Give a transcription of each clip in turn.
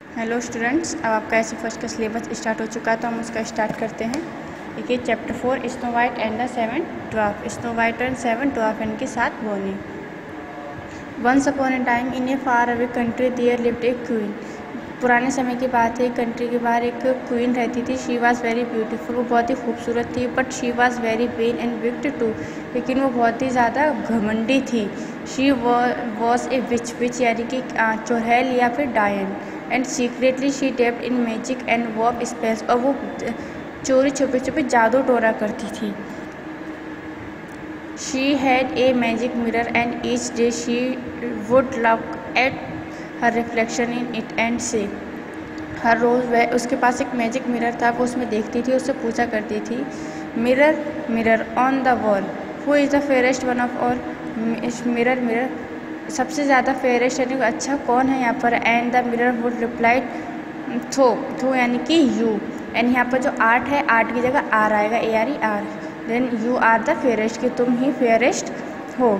Hello students, अब आपका ऐसे फर्स्ट का सिलेबस स्टार्ट हो चुका है तो हम उसका स्टार्ट करते हैं। देखिए chapter 4 snow white and the 7 dwarf. Snow white and 7 dwarf इनके साथ बोनी। Once upon a time in a far away country there lived a queen. पुराने समय की बात है, कंट्री के बाहर एक क्वीन रहती थी। शी वॉज़ वेरी ब्यूटीफुल, वो बहुत ही खूबसूरत थी। But she was very vain and wicked too, लेकिन वो बहुत ही ज़्यादा घमंडी थी। शी वॉज ए विच यानी कि चुड़ैल या फिर डायन। And secretly she dealt in magic and walk spells, और वो चोरी छुपे छुपे जादू टोना करती थी। She had a magic mirror and each day she would look at her reflection in it and say. हर रोज़ वह उसके पास एक मैजिक मिरर था, वो उसमें देखती थी, उससे पूछा करती थी, mirror mirror on the wall who is the fairest one of all. Mirror mirror सबसे ज़्यादा फेयरेस्ट यानी अच्छा कौन है यहाँ पर। And the mirror would reply थो यानी कि यू। एंड यहाँ पर जो आर्ट है, आर्ट की जगह आर आएगा, ARE। Then you are the fairest, कि तुम ही फेयरेस्ट हो।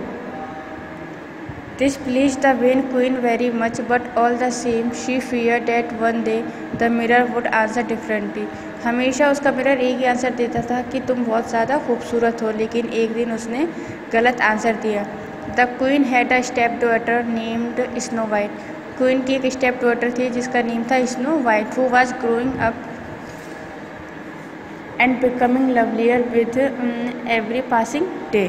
This pleased the vain queen very much, but all the same she feared that one day the mirror would answer differently. हमेशा उसका मिरर एक ही आंसर देता था कि तुम बहुत ज़्यादा खूबसूरत हो, लेकिन एक दिन उसने गलत आंसर दिया। The queen had a step daughter named snow white. Queen की एक स्टेप डॉटर थी जिसका नेम था snow white, who was growing up and becoming lovelier with every passing day.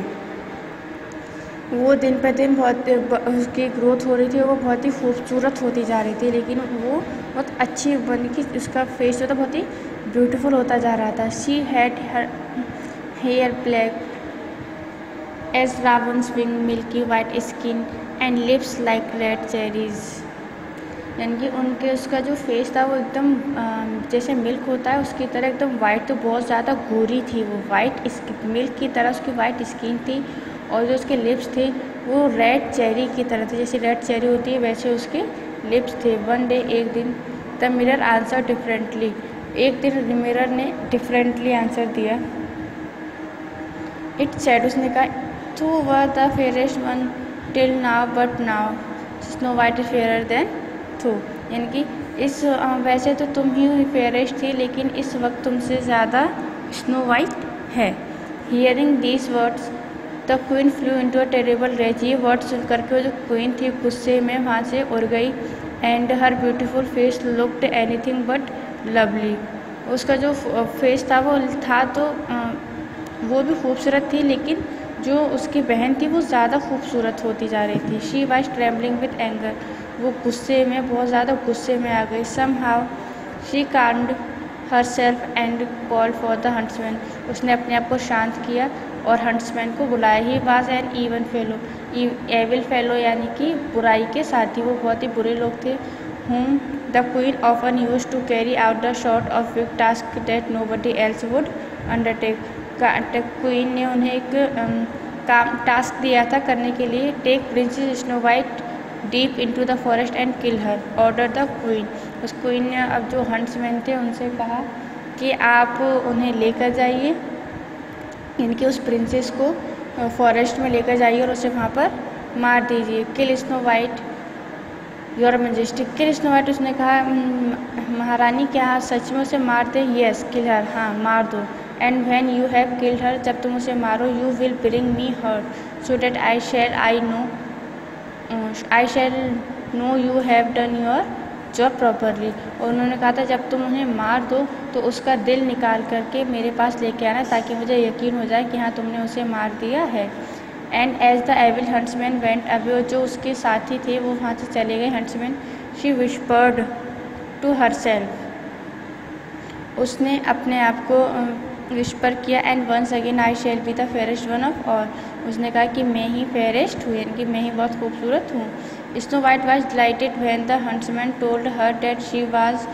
वो दिन पर दिन बहुत उसकी ग्रोथ हो रही थी, वो बहुत ही खूबसूरत होती जा रही थी, लेकिन वो बहुत अच्छी बन की उसका फेस जो था बहुत ही ब्यूटीफुल होता जा रहा था। She had her hair black as ravens wing, milky white skin and lips like red cherries. यानी कि उनके उसका जो फेस था वो एकदम जैसे मिल्क होता है उसकी तरह एकदम वाइट, तो बहुत ज़्यादा गोरी थी वो, वाइट मिल्क की तरह उसकी वाइट स्किन थी। और जो उसके लिप्स थे वो रेड चेरी की तरह थे, जैसे रेड चेरी होती है वैसे उसके लिप्स थे। वन डे एक दिन द मिरर आंसर डिफरेंटली, एक दिन मिरर ने डिफरेंटली आंसर दिया। इट सेड, उसने कहा, तू were the fairest one till now, but now snow white is fairer then थू। यानी कि इस वैसे तो तुम ही फेयरेस्ट थी, लेकिन इस वक्त तुमसे ज़्यादा स्नो वाइट है। Hearing these words the queen flew into a terrible rage. ये वर्ड सुन करके वो जो क्वीन थी गुस्से में वहाँ से उड़ गई। And her beautiful face looked anything but lovely. उसका जो फेस था वो था तो वो भी खूबसूरत थी, लेकिन जो उसकी बहन थी वो ज़्यादा खूबसूरत होती जा रही थी। She was trembling with anger, वो गुस्से में बहुत ज़्यादा गुस्से में आ गई। Somehow she calmed herself and called for the huntsman. उसने अपने आप को शांत किया और हंट्समैन को बुलाया। He was an even fellow, evil fellow यानी कि बुराई के साथी, वो बहुत ही बुरे लोग थे। whom the queen often used to carry out the sort of big task that nobody else would undertake। Queen ने उन्हें एक टास्क दिया था करने के लिए। Take princess snow white deep into the forest and kill her, ordered the queen. उस queen ने अब जो हंट्समैन थे उनसे कहा कि आप उन्हें लेकर जाइए, इनकी उस प्रिंसेस को फॉरेस्ट में लेकर जाइए और उसे वहाँ पर मार दीजिए। Kill snow white your majesty, kill snow white. उसने कहा, महारानी क्या सच में उसे मार दे? येस किल हर, हाँ मार दो। And when you have killed her, जब तुम उसे मारो, you will bring me her so that I shall know you have done your job properly. और उन्होंने कहा था जब तुम उन्हें मार दो तो उसका दिल निकाल करके मेरे पास लेके आना, ताकि मुझे यकीन हो जाए कि हाँ तुमने उसे मार दिया है। And as the evil huntsman went away, जो उसके साथी थे वो वहाँ से चले गए huntsman. She whispered to herself, उसने अपने आप को विस्पर किया। And once again I shall be the fairest one of all, उसने कहा कि मैं ही फेयरेस्ट हूँ, यानी कि मैं ही बहुत खूबसूरत हूँ। Snow white was delighted when the huntsman told her that she was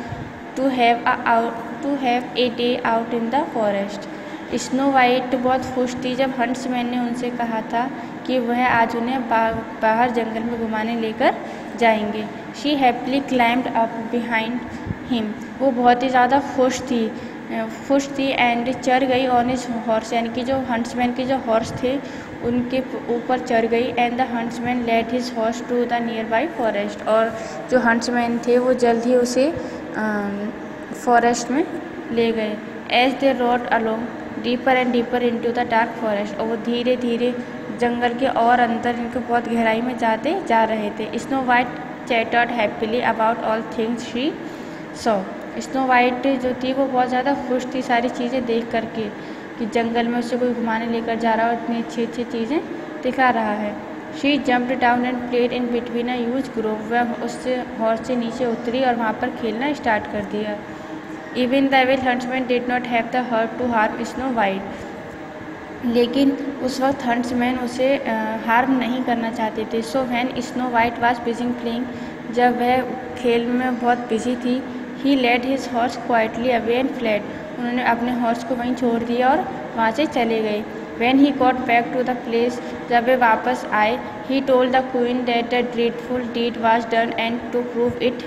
to have a day out in the forest. Snow white बहुत खुश थी जब हंट्समैन ने उनसे कहा था कि वह आज उन्हें बाहर जंगल में घुमाने लेकर जाएंगे। She happily climbed up behind him, वो बहुत ही ज़्यादा खुश थी एंड चढ़ गई ऑन हिज हॉर्स, यानी कि जो हंट्समैन के जो हॉर्स थे उनके ऊपर चढ़ गई। And the huntsman led his horse to the nearby forest, और जो हंट्समैन थे वो जल्द ही उसे फॉरेस्ट में ले गए। As they rode along deeper and deeper into the dark forest, और वो धीरे धीरे जंगल के और अंदर इनको बहुत गहराई में जाते जा रहे थे। Snow white chattered happily about all things she saw, snow white जो थी वो बहुत ज़्यादा खुश थी सारी चीज़ें देख करके कि जंगल में उसे कोई घुमाने लेकर जा रहा है और इतनी अच्छी अच्छी चीज़ें दिखा रहा है। She jumped down and played in between a huge Grove, वह उससे हॉर्स से नीचे उतरी और वहाँ पर खेलना स्टार्ट कर दिया। Even the evil huntsman did not have the heart to harm snow white, लेकिन उस वक्त हंट्समैन उसे हार्म नहीं करना चाहते थे। So when snow white was busy playing, जब वह खेल में बहुत बिजी थी, he led his horse quietly away and fled, उन्होंने अपने हॉर्स को वहीं छोड़ दिया और वहाँ से चले गए। When he got back to the palace, जब वे वापस आए, he told the queen that the dreadful deed was done and to prove it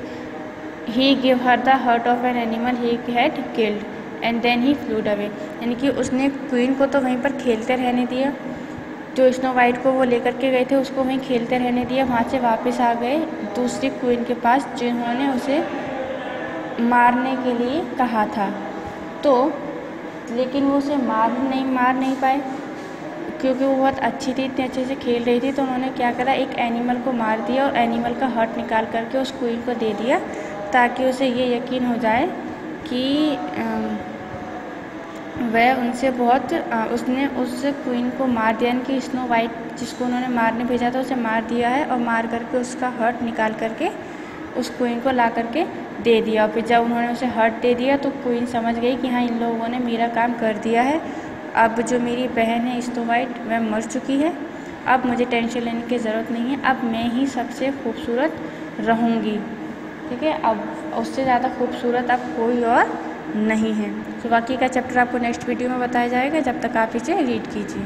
he give her the heart of an animal he had killed and then he fled away, यानी कि उसने queen को तो वहीं पर खेलते रहने दिया, जो स्नो वाइट को वो लेकर के गए थे उसको वहीं खेलते रहने दिया। वहाँ से वापस आ गए दूसरी क्वीन के पास जिन्होंने उसे मारने के लिए कहा था, तो लेकिन वो उसे मार नहीं पाए क्योंकि वो बहुत अच्छी थी, इतने अच्छे से खेल रही थी। तो उन्होंने क्या करा, एक एनिमल को मार दिया और एनिमल का हर्ट निकाल करके उस क्वीन को दे दिया, ताकि उसे ये यकीन हो जाए कि वह उनसे बहुत उसने उस क्वीन को मार दिया, कि स्नो वाइट जिसको उन्होंने मारने भेजा था उसे मार दिया है, और मार करके उसका हर्ट निकाल करके उस क्वीन को ला करके दे दिया। फिर जब उन्होंने उसे हर्ट दे दिया तो क्वीन समझ गई कि हाँ, इन लोगों ने मेरा काम कर दिया है, अब जो मेरी बहन है स्नो वाइट वह मर चुकी है, अब मुझे टेंशन लेने की ज़रूरत नहीं है, अब मैं ही सबसे खूबसूरत रहूँगी। ठीक है, अब उससे ज़्यादा खूबसूरत अब कोई और नहीं है। तो बाकी का चैप्टर आपको नेक्स्ट वीडियो में बताया जाएगा, जब तक आप इसे रीड कीजिए।